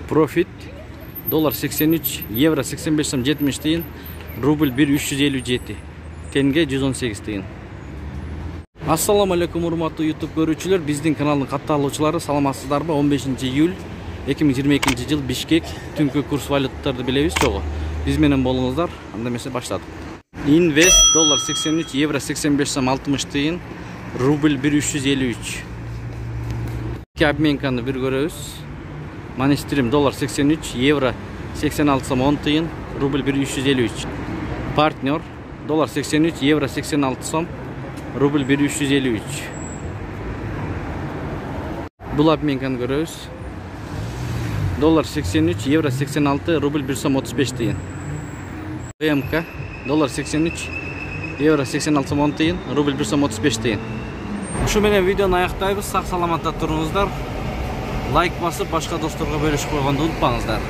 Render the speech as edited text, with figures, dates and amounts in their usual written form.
Profit dolar 83, евро 85 сом 70 тиын, рубль 1,357, тенге 118 тиын. Ассаламу алейкум, урматтуу YouTube көрүүчүлөр, биздин каналдын катталуучулары, саламатсыздарбы? 15 июль 2022 жыл Бишкек түнкү курс валюталарды билебиз жогу. Биз менен болуңуздар. Анда эмесе баштадык. Инвест доллар 83, евро 85 сом 60 тиын, рубль 1,353. Iki обменканы бир көрөбүз. Манистрим доллар 83, евро 86 сом 10 тиын, рубль 1,353. Партнер доллар 83, евро 86 сом, рубль 1,353. Бул обменканы көрөбүз. Доллар 83, евро 86, рубль 1 сом 35 тиын. БМК доллар 83, евро 86 сом 10 тиын, рубль 1 сом 35 тиын. Ушу менен видеону аяктайбыз. Сак саламатта туруңуздар. Лайк басып, башка досторго бөлүшүп койгонду унутпаңыздар.